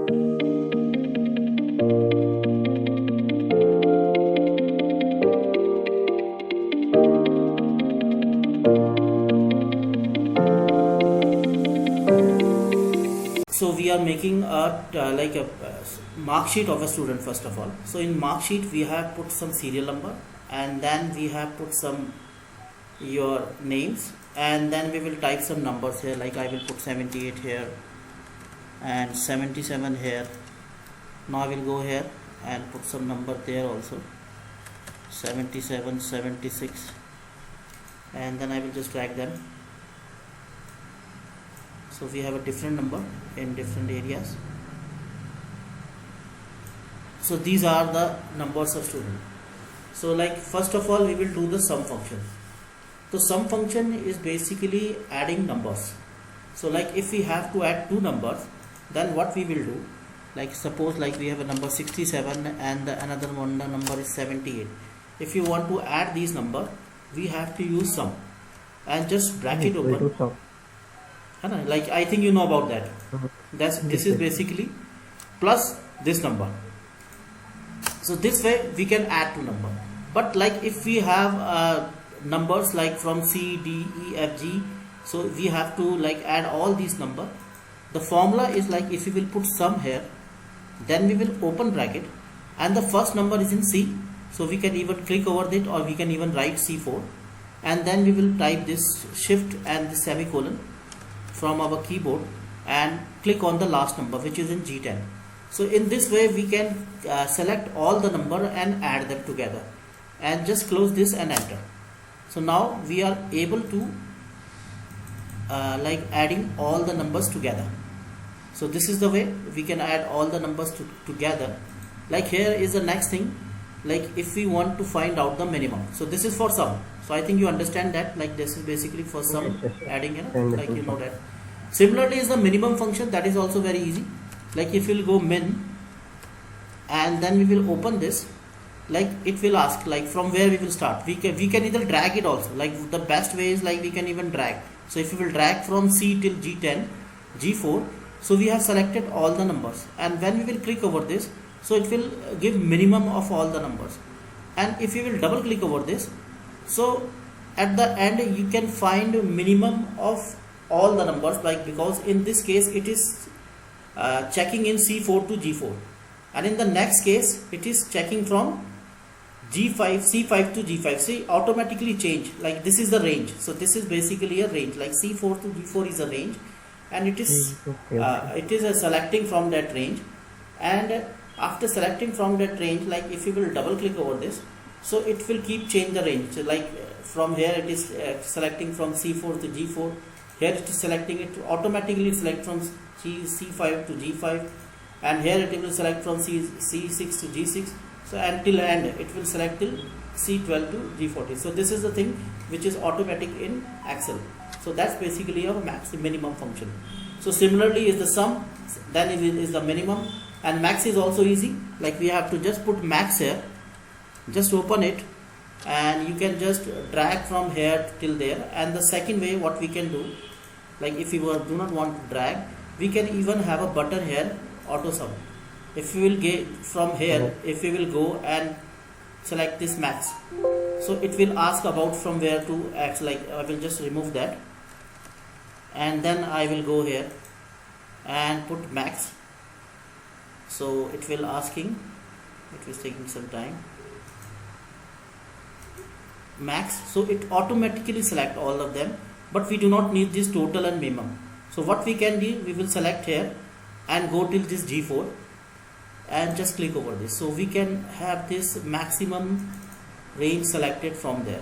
So we are making a like a mark sheet of a student first of all. So in mark sheet we have put some serial number, and then we have put some your names, and then we will type some numbers here, like I will put 78 here and 77 here. Now I will go here and put some number there also, 77, 76, and then I will just drag them. So we have a different number in different areas. So these are the numbers of student. So like first of all we will do the sum function. So sum function is basically adding numbers. So like if we have to add two numbers, then what we will do, like suppose like we have a number 67 and another one number is 78. If you want to add these number, we have to use sum and just bracket open. Like I think you know about that. This is basically plus this number. So this way we can add two number. But like if we have numbers like from C, D, E, F, G, so we have to like add all these number. The formula is like if we will put sum here, then we will open bracket, and the first number is in C, so we can even click over it, or we can even write C4, and then we will type this shift and the semicolon from our keyboard and click on the last number, which is in G10. So in this way we can select all the number and add them together, and just close this and enter. So now we are able to like adding all the numbers together. So this is the way we can add all the numbers together. Like here is the next thing, like if we want to find out the minimum. So this is for sum. So I think you understand that, like this is basically for sum, adding, like you know that. Similarly is the minimum function, that is also very easy. Like if we'll go min, and then we will open this, like it will ask like from where we will start. We can either drag it also, like the best way is like we can even drag. So if we will drag from C till G10, G4, so we have selected all the numbers, and when we will click over this, so it will give minimum of all the numbers. And if you will double click over this, so at the end you can find minimum of all the numbers, like because in this case it is checking in C4 to G4, and in the next case it is checking from C5 to G5. See, automatically change, like this is the range. So this is basically a range, like C4 to G4 is a range, and it is selecting from that range. And after selecting from that range, like if you will double click over this, so it will keep change the range. So like from here it is selecting from C4 to G4. Here it is selecting it automatically select from C5 to G5, and here it will select from C6 to G6. So until end it will select till C12 to G14. So this is the thing which is automatic in Excel. So that's basically a max minimum function. So similarly is the sum, then it is the minimum, and max is also easy. Like we have to just put max here, just open it, and you can just drag from here till there. And the second way what we can do, like if you do not want to drag, we can even have a button here, auto sum. If we will get from here, if we will go and select this max, so it will ask about from where to X. Like I will just remove that, and then I will go here and put max. So it will asking, it is taking some time, max. So it automatically select all of them, but we do not need this total and minimum. So what we can do, we will select here and go till this G4 and just click over this. So we can have this maximum range selected from there.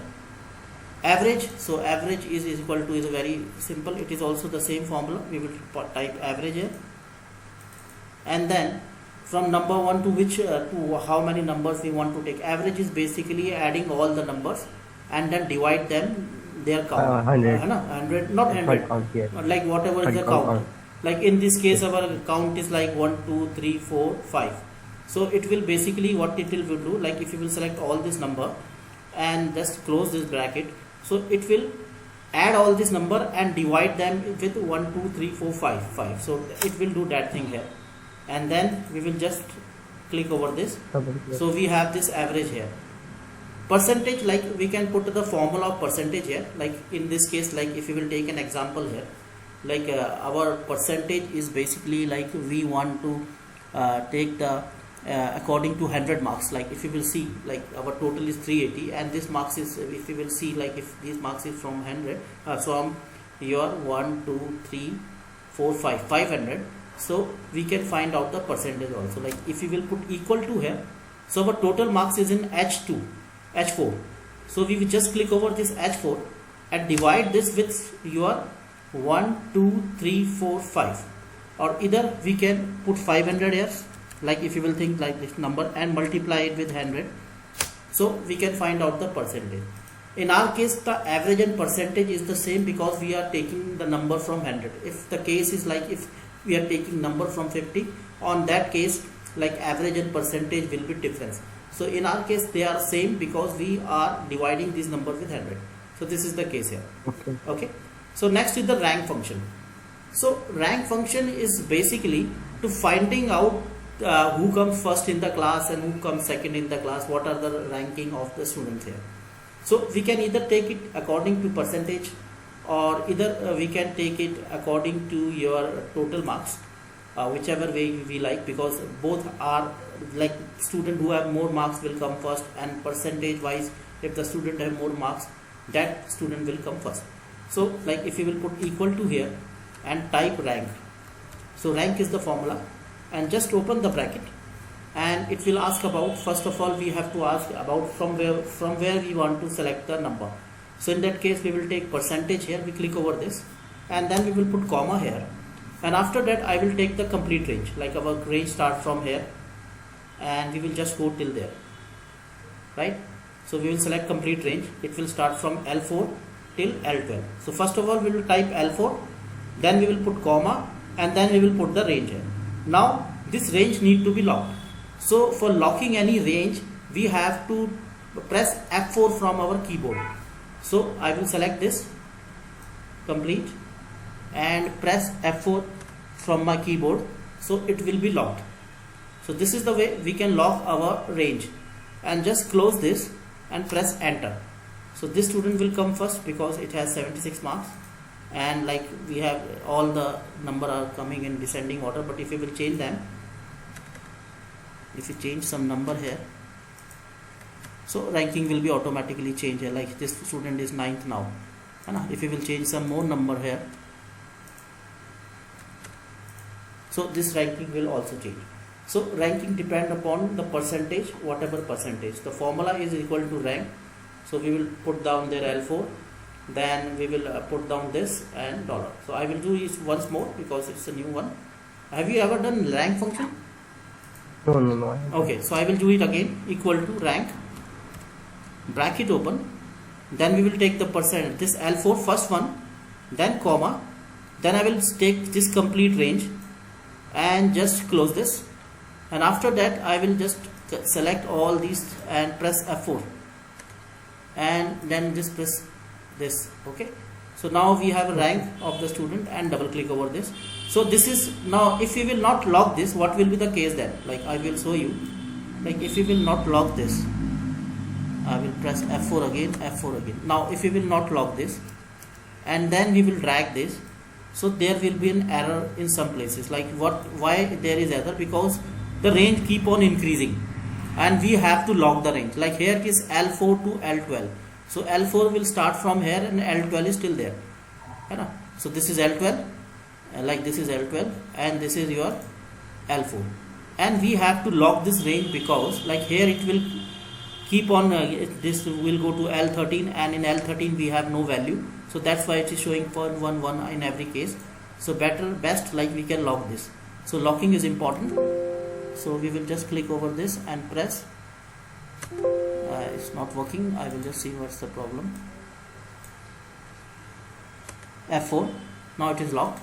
Average, so average is equal to, is very simple. It is also the same formula. We will type average here, and then from number 1 to which to how many numbers we want to take. Average is basically adding all the numbers and then divide them their count. 100. 100, not 100, like whatever is the count. Like in this case our count is like 1 2 3 4 5. So it will basically what it will do, like if you will select all this number and just close this bracket, so it will add all this number and divide them with 1 2 3 4 5. So it will do that thing here. and then we will just click over this. So we have this average here. Percentage, like we can put the formula of percentage here, like in this case, like if you will take an example here, like our percentage is basically like we want to take the according to 100 marks. Like if you will see, like our total is 380 and this marks is, if you will see, like if these marks is from 100 from your 1 2 3 4 5 500, so we can find out the percentage also. Like if you will put equal to here, so our total marks is in H4, so we will just click over this H4 and divide this with your 1 2 3 4 5, or either we can put 500 here, like if you will think like this number and multiply it with 100, so we can find out the percentage. In our case, the average and percentage is the same because we are taking the number from 100. If the case is like if we are taking number from 50, on that case like average and percentage will be different. So in our case they are same because we are dividing this number with 100. So this is the case here. Okay. So next is the rank function. So rank function is basically to finding out who comes first in the class and who comes second in the class, what are the ranking of the students here. So we can either take it according to percentage, or either we can take it according to your total marks, whichever way we like, because both are like student who have more marks will come first, and percentage wise if the student have more marks, that student will come first. So like if you will put equal to here and type rank, so rank is the formula, and just open the bracket, and it will ask about, first of all we have to ask about from where we want to select the number. So in that case we will take percentage here, we click over this, and then we will put comma here, and after that I will take the complete range, like our range starts from here and we will just go till there, right? So we will select complete range, it will start from L4 till L12. So first of all we will type L4, then we will put comma, and then we will put the range here. Now this range need to be locked. So for locking any range we have to press F4 from our keyboard. So I will select this complete and press F4 from my keyboard, so it will be locked. So this is the way we can lock our range, and just close this and press enter. So this student will come first because it has 76 marks, and like we have all the number are coming in descending order, but if you will change them, if you change some number here, so ranking will be automatically changed here, like this student is 9th now, and if you will change some more number here, so this ranking will also change. So ranking depend upon the percentage, whatever percentage. The formula is equal to rank, so we will put down there L4, then we will put down this and dollar. So I will do it once more because it's a new one. Have you ever done rank function? No. Okay, so I will do it again. Equal to rank, bracket open, then we will take the percent, this L4 first one, then comma, then I will take this complete range and just close this, and after that I will just select all these and press F4, and then just press this. Okay, so now we have a rank of the student, and double click over this. So this is, now if we will not lock this, what will be the case then? Like I will show you, like if we will not lock this, I will press F4 again, F4 again. Now if we will not lock this and then we will drag this, so there will be an error in some places. Like why there is error? Because the range keep on increasing and we have to lock the range. Like here it is L4 to L12, so L4 will start from here and L12 is still there. So this is L12, like this is L12 and this is your L4, and we have to lock this range because like here it will keep on this will go to L13, and in L13 we have no value, so that's why it is showing 0.11 in every case. So best like we can lock this. So locking is important. So we will just click over this and press. It's not working. I will just see what's the problem. F4. Now it is locked,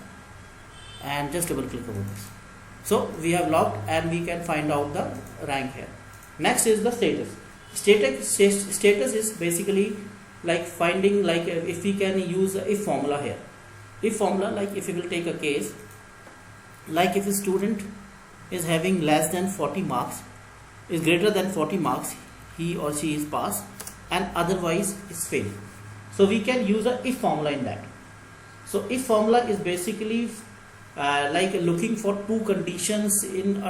and just double click over this. So we have locked and we can find out the rank here. Next is the status. Status is basically like finding, like if we can use a if formula here. If formula, like if we will take a case, like if a student is having less than 40 marks, is greater than 40 marks, he or she is passed, and otherwise is failed. So we can use a if formula in that. So if formula is basically like looking for two conditions in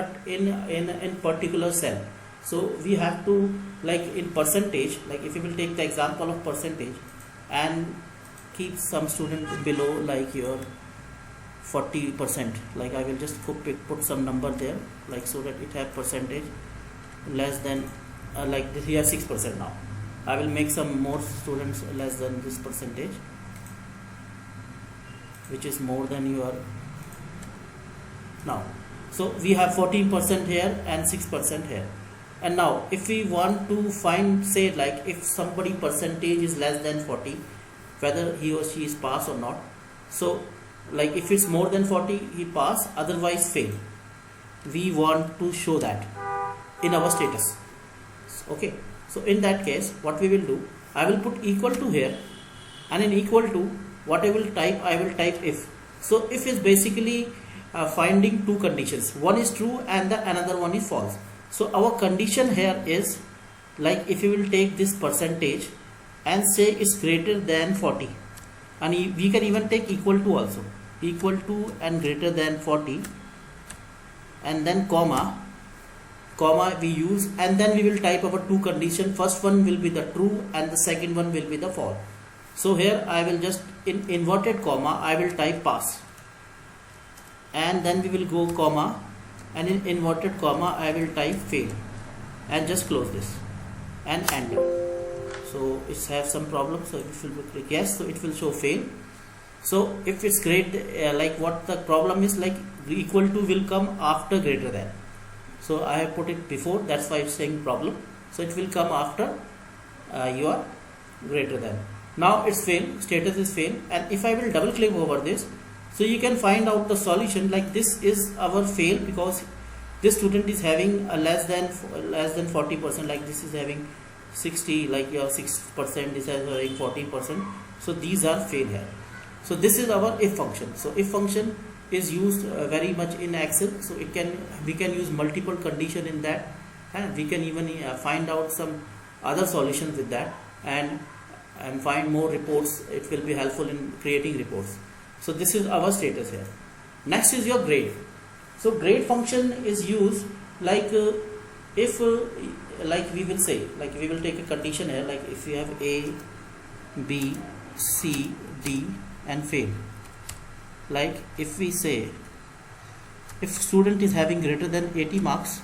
particular cell. So we have to, like in percentage, like if you will take the example of percentage and keep some student below like your 40%, like I will just put some number there, like so that it have percentage less than like this here 6% now. I will make some more students less than this percentage, which is more than your now. So we have 14% here and 6% here. And now if we want to find, say like if somebody percentage is less than 40, whether he or she is pass or not. So like if it's more than 40, he pass, otherwise fail. We want to show that in our status. Okay, so in that case what we will do, I will put equal to here, and in equal to what I will type if. So if is basically finding two conditions, one is true and the another one is false. So our condition here is like if you will take this percentage and say it's greater than 40, and we can even take equal to also, equal to and greater than 40, and then comma we use, and then we will type our two condition. First one will be the true and the second one will be the false. So here I will just in inverted comma I will type pass, and then we will go comma, and in inverted comma I will type fail, and just close this and enter. So it has some problem, so if you will click yes, so it will show fail. So if it's great, like what the problem is, like equal to will come after greater than. So I have put it before, that's why it's saying problem. So it will come after your greater than. Now it's fail, status is fail, and if I will double click over this, so you can find out the solution. Like this is our fail because this student is having a less than 40%, like this is having 60, like your 6% is having 40%. So these are fail here. So this is our if function. So if function is used very much in Excel. So we can use multiple condition in that, and we can even find out some other solutions with that, and find more reports. It will be helpful in creating reports. So this is our status here. Next is your grade. So grade function is used like if like we will say, like we will take a condition here, like if you have A, B, C, D and fail. Like if we say if student is having greater than 80 marks,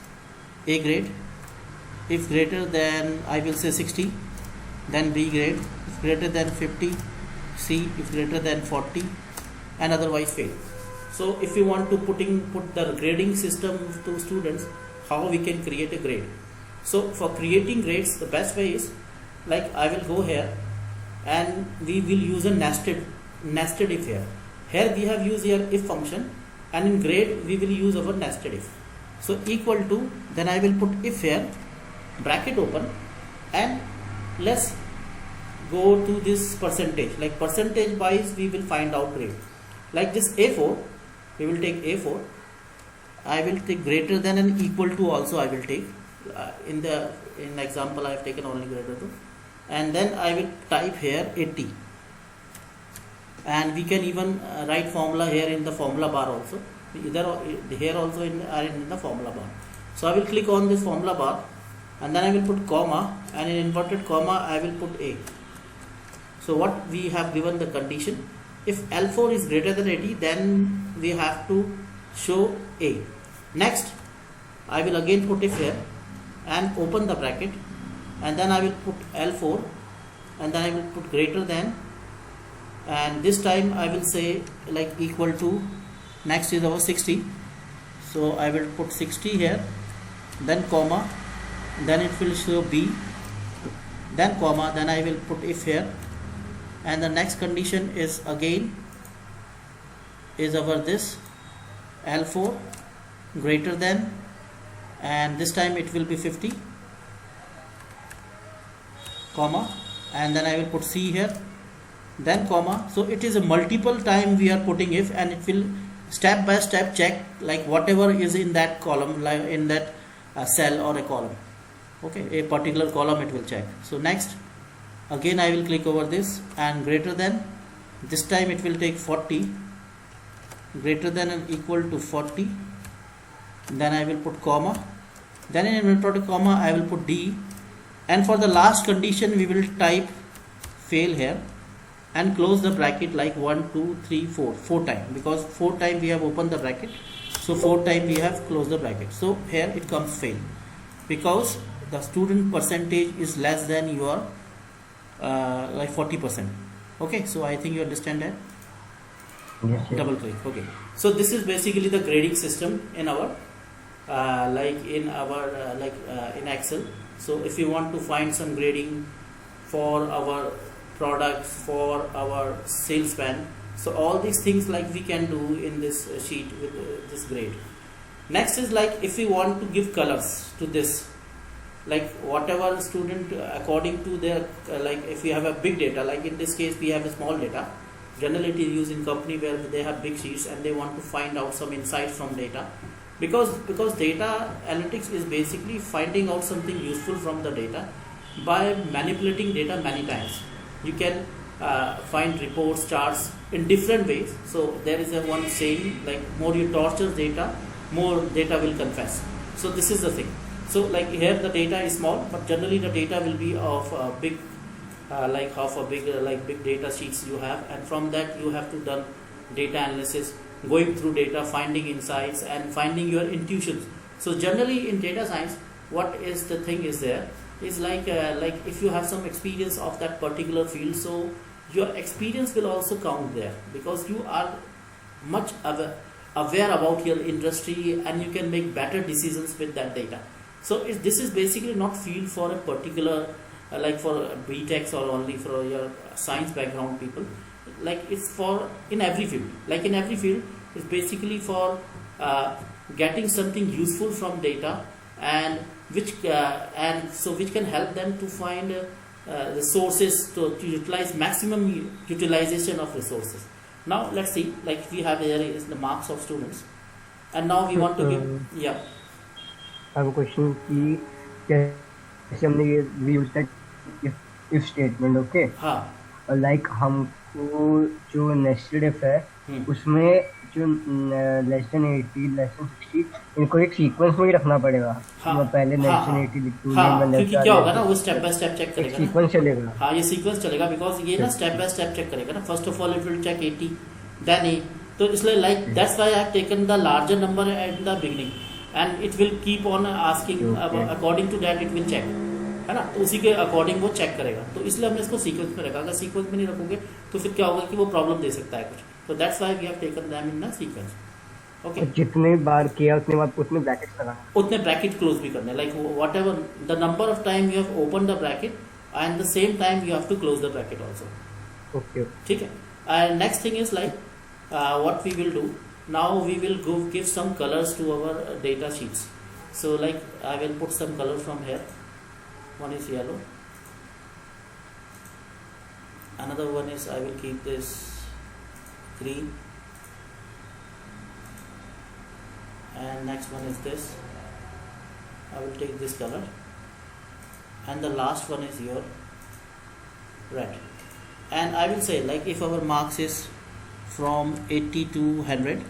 A grade. If greater than, I will say 60, then B grade. If greater than 50, C. If greater than 40, and otherwise fail. So if you want to put the grading system to students, how we can create a grade. So for creating grades, the best way is like I will go here and we will use a nested if here. Here we have used here if function, and in grade we will use our nested if. So equal to, then I will put if here, bracket open, and let's go to this percentage. Like percentage wise we will find out grade. Like this A4, we will take A4. I will take greater than and equal to also I will take. In example I have taken only greater to, and then I will type here 80. And we can even write formula here in the formula bar also, either here also in the formula bar. So I will click on this formula bar, and then I will put comma, and in inverted comma I will put A. So what we have given the condition, if L4 is greater than 80, then we have to show A. Next I will again put if here and open the bracket, and then I will put L4, and then I will put greater than, and this time I will say like equal to, next is our 60. So I will put 60 here, then comma, then it will show B, then comma, then I will put if here, and the next condition is again is our this L4 greater than, and this time it will be 50, comma, and then I will put C here, then comma. So it is a multiple time we are putting if, and it will step by step check like whatever is in that column, like in that cell or a column. Okay, a particular column it will check. So next, again I will click over this, and greater than, this time it will take 40, greater than and equal to 40, then I will put comma, then in inverted comma I will put D, and for the last condition we will type fail here and close the bracket like 1 2 3 4 times, because 4 times we have opened the bracket, so 4 times we have closed the bracket. So here it comes fail because the student percentage is less than your like 40%. Okay, so I think you understand that. Yes, yes. Double click. Okay, so this is basically the grading system in our in Excel. So if you want to find some grading for our products, for our salesman, so all these things like we can do in this sheet with this grade. Next is like if we want to give colors to this, like whatever student according to their like if we have a big data, like in this case we have a small data, generally it is used in company where they have big sheets and they want to find out some insights from data, because data analytics is basically finding out something useful from the data by manipulating data many times. You can find reports, charts in different ways. So there is a one saying like more you torture data, more data will confess. So this is the thing. So like here the data is small, but generally the data will be of a big like half a big like big data sheets you have, and from that you have to done data analysis, going through data, finding insights and finding your intuitions. So generally in data science, what is the thing is there is like if you have some experience of that particular field, so your experience will also count there, because you are much aware about your industry and you can make better decisions with that data. So this is basically not field for a particular like for BTechs or only for your science background people. Like it's for in every field. Like in every field, it's basically for getting something useful from data, and which can help them to find resources to utilize maximum utilization of resources. Now let's see, like we have here is the marks of students, and now we want to give yeah. I have a question कि कैसे हमने ये we use that if statement, okay? हाँ. Like हमको जो nested if है उसमें जो less than 80, less than 60 इनको एक सीक्वेंस में ही रखना पड़ेगा. मैं पहले less than 80 लिख दूँ. क्योंकि क्या होगा ना, वो स्टेप बाय स्टेप चेक करेगा. सीक्वेंस चलेगा. हाँ, ये सीक्वेंस चलेगा, बिकॉज ये ना स्टेप बाय स्टेप चेक करेगा ना. First of all it will check 80 then A. तो इसलिए like that's why I have taken the larger number at the beginning, and it will keep on asking according to that it will check, है ना. तो उसी के according वो check करेगा. तो इसलिए हमने इसको सीक्वेंस में रखा. अगर सीक्वेंस में नहीं रखोगे तो फिर क्या होगा कि वो प्रॉब्लम दे सकता है कुछ. तो that's why we have taken them in the sequence. Okay, जितने बार किया उतने बार उतने ब्रैकेट्स लगाना, उतने ब्रैकेट क्लोज भी करने. Like whatever the number of time you have open the bracket and the same time you have to close the bracket also. Okay, ठीक है. And next thing is like what we will do now, we will give some colors to our data sheets. So like I will put some color from here. One is yellow, another one is I will keep this green, and next one is this. I will take this color, and the last one is your red. And I will say like if our marks is from 80 to 100,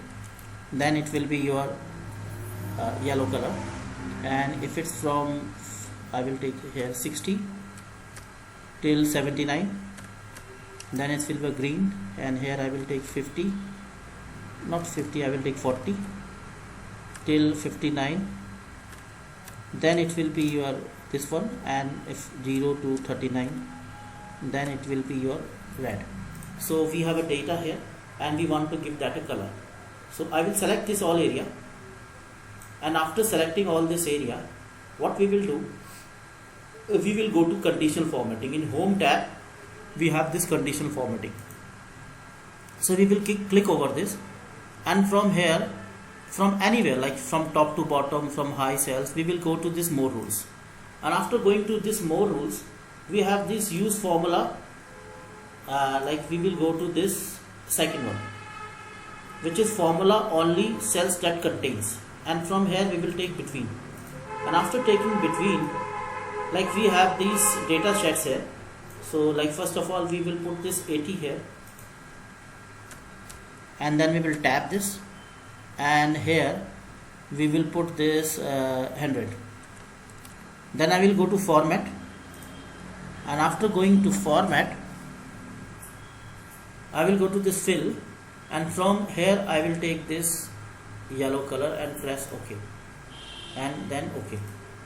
then it will be your yellow color, and if it's from, I will take here 60 till 79, then it will be green, and here I will take 50, not 50, I will take 40 till 59, then it will be your this one, and if 0 to 39, then it will be your red. So we have a data here and we want to give that a color. So I will select this all area, and after selecting all this area, what we will do, we will go to conditional formatting. In home tab we have this conditional formatting. So we will click over this, and from here, from anywhere, like from top to bottom, from high cells, we will go to this more rules. And after going to this more rules, we have this use formula. Like we will go to this second one, which is formula only cells that contains, and from here we will take between. And after taking between, like we have these data sets here. So like first of all we will put this 80 here, and then we will tap this, and here we will put this 100. Then I will go to format, and after going to format I will go to this fill, and from here I will take this yellow color and press OK, and then OK.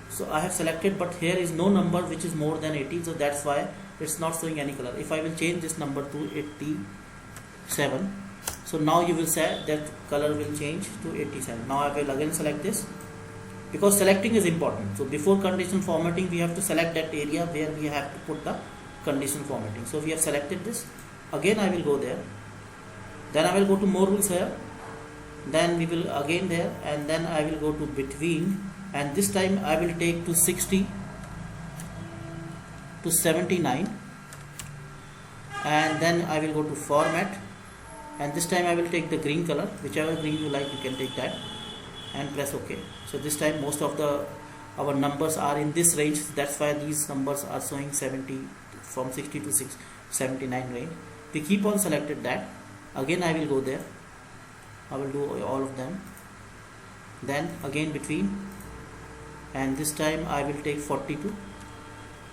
So I have selected, but here is no number which is more than 80, so that's why it's not showing any color. If I will change this number to 87, so now you will say that color will change to 87. Now I will again select this, because selecting is important. So before conditional formatting we have to select that area where we have to put the conditional formatting. So we have selected this. Again I will go there, then I will go to more rules here, then we will again there, and then I will go to between, and this time I will take to 60 to 79, and then I will go to format, and this time I will take the green color, whichever green you like you can take that, and press OK. So this time most of our numbers are in this range, that's why these numbers are showing 70 from 60 to 79 range. We keep on selected that. Again I will go there, I will do all of them, then again between, and this time I will take 42,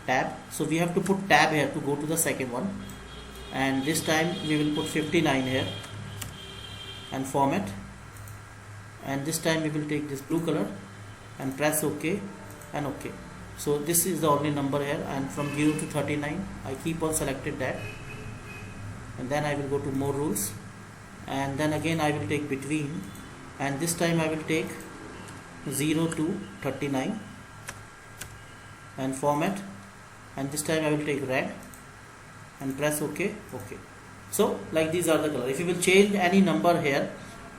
tab. So we have to put tab here to go to the second one, and this time we will put 59 here and format, and this time we will take this blue color and press OK and OK. So this is the only number here, and from 0 to 39 I keep on selected that, and then I will go to more rules, and then again I will take between, and this time I will take 0 to 39 and format, and this time I will take red and press OK. OK. So like these are the color. If you will change any number here,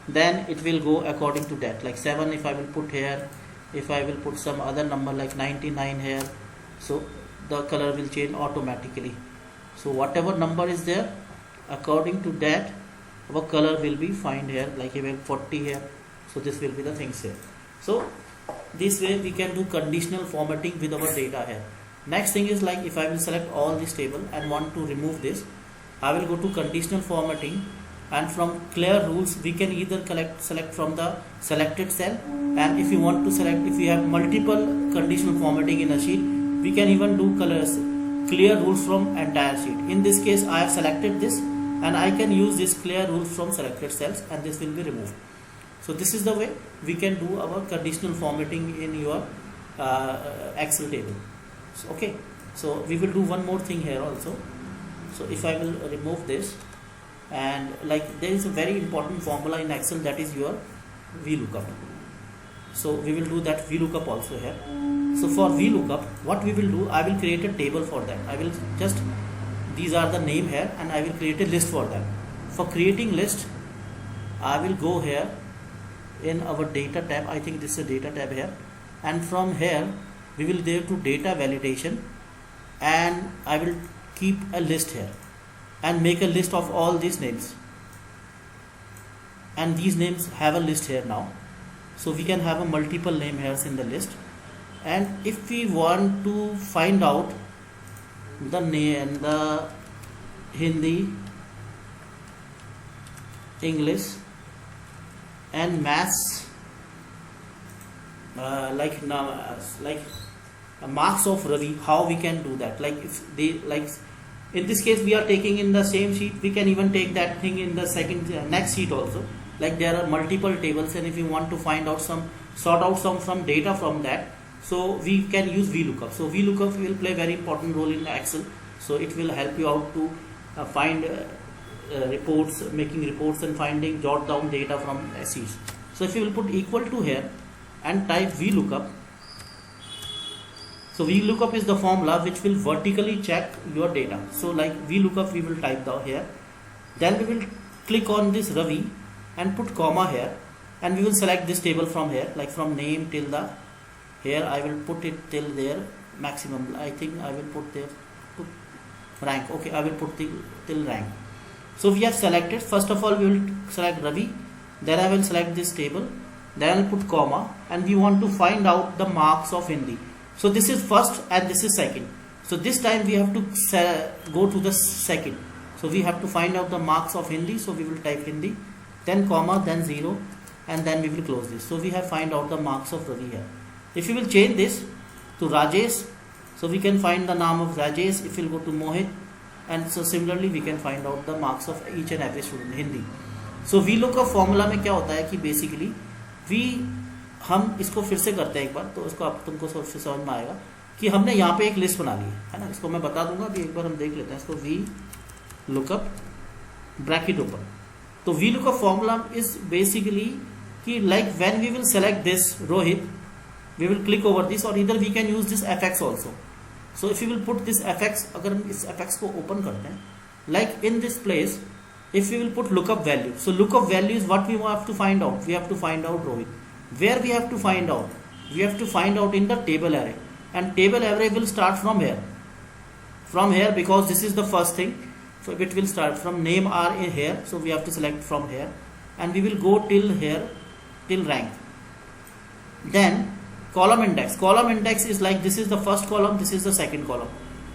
then it will go according to that. Like 7 if I will put here, if I will put some other number like 99 here, so the color will change automatically. So whatever number is there, according to that our color will be find here. Like even 40 here, so this will be the things here. So this way we can do conditional formatting with our data here. Next thing is, like if I will select all this table and want to remove this, I will go to conditional formatting, and from clear rules we can either select from the selected cell, and if you want to select, if you have multiple conditional formatting in a sheet, we can even do clear rules from entire sheet. In this case I have selected this, and I can use this clear rules from selected cells, and this will be removed. So this is the way we can do our conditional formatting in your Excel table. So, okay, so we will do one more thing here also. So if I will remove this, and like there is a very important formula in Excel, that is your vlookup. So we will do that vlookup also here. So for vlookup, what we will do, I will create a table for that. I will just, these are the name here, and I will create a list for them. For creating list, I will go here in our data tab. I think this is a data tab here, and from here we will go to data validation, and I will keep a list here and make a list of all these names, and these names have a list here now. So we can have a multiple name here in the list, and if we want to find out the name, the Hindi, English and maths, like marks of Ravi, how we can do that? Like if they, like in this case we are taking in the same sheet, we can even take that thing in the second next sheet also. Like there are multiple tables, and if you want to find out some, sort out some data from that, so we can use vlookup. So vlookup will play very important role in Excel. So it will help you out to find reports, making reports and finding, jot down data from sheets. So if you will put equal to here and type vlookup, so vlookup is the formula which will vertically check your data. So like vlookup we will type down here, then we will click on this Ravi and put comma here, and we will select this table from here, like from name till the, here I will put it till there maximum. I think I will put there to rank. Okay, I will put till rank. So we have selected, first of all we will select Ravi, then I will select this table, then I'll put comma, and we want to find out the marks of Hindi. So this is first and this is second. So this time we have to go to the second. So we have to find out the marks of Hindi. So we will type Hindi, then comma, then 0, and then we will close this. So we have find out the marks of Ravi here. If you will change this to Rajesh, so we can find the name of Rajesh. If you will go to Mohit, and so similarly we can find out the marks of each and every student Hindi. So VLOOKUP formula में क्या होता है कि basically हम इसको फिर से करते हैं एक बार, तो इसको आप तुमको फिर समझ में आएगा कि हमने यहाँ पे एक लिस्ट बना ली है ना. इसको मैं बता दूंगा अभी, एक बार हम देख लेते हैं इसको. VLOOKUP bracket open. तो VLOOKUP फॉर्मूला इज बेसिकली कि like when we will select this Rohit, we will click over this, or either we can use this fx also. So if you will put this fx, अगर हम इस fx को open करते हैं, like in this place, if we will put lookup value, so lookup value is what we have to find out. We have to find out Rohit. Where we have to find out? We have to find out in the table array, and table array will start from here. From here, because this is the first thing, so it will start from name are in here. So we have to select from here, and we will go till here, till rank. Then column index. Column index is like this is the first column, this is the second column.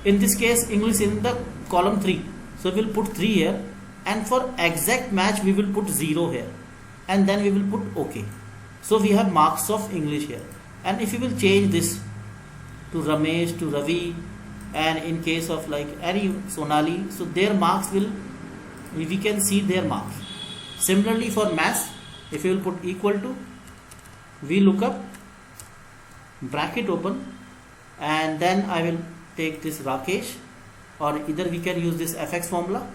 In this case, English is in the column 3. So we will put 3 here, and for exact match we will put 0 here, and then we will put OK. So we have marks of English here. And if you will change this to Ramesh, to Ravi, and in case of like any Sonali, so their marks will, we can see their marks. Similarly for maths, if you will put equal to VLOOKUP bracket open, and then I will take this Rakesh, or either we can use this fx formula.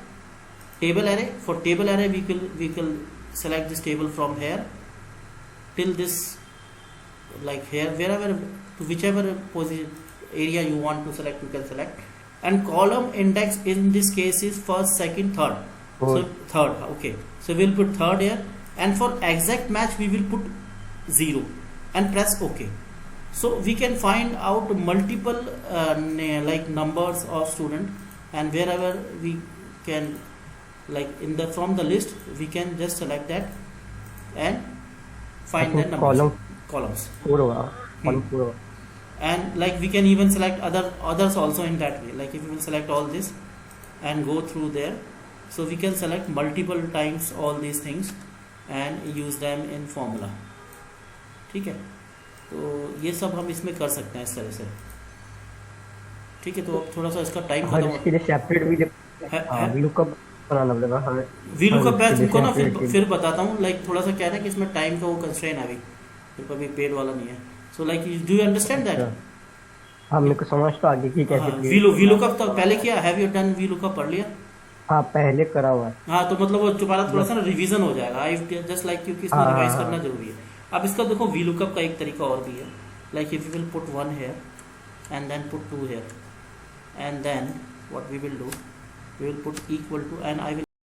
Table array, for table array we will select this table from here till this, like here, wherever, to whichever position area you want to select, you can select. And column index in this case is first, second, third. So third, okay, so we will put third here, and for exact match we will put 0 and press OK. So we can find out multiple like numbers of student, and wherever we can, like in the from the list, we can just select that and find the numbers, columns. And like we can even select others also in that way. Like if we will select all this and go through there, so we can select multiple times all these things and use them in formula. ठीक है, तो ये सब हम इसमें कर सकते हैं इस तरह से. ठीक है, तो अब थोड़ा सा इसका टाइम खत्म हो गया. VLOOKUP मैं तुमको ना फिर बताता हूँ. लाइक थोड़ा सा क्या है कि इसमें टाइम का वो कंस्ट्रेंट है, अभी अभी पेड वाला नहीं है. So like do you understand that? हाँ, मेरे को समझ तो आ गई कि कैसे. VLOOKUP तो पहले किया, हैव यू डन VLOOKUप पढ़ लिया? हाँ, पहले करा हुआ है. हाँ, तो मतलब वो दोबारा थोड़ा सा ना रिवीजन हो जाएगा. आई जस्ट लाइक, क्योंकि इसको रिवाइज करना जरूरी है. अब इसका देखो VLOOKUP का एक तरीका और भी है. Like if you will put 1 here and then put 2 here, and then what we will do, we will put equal to, and I will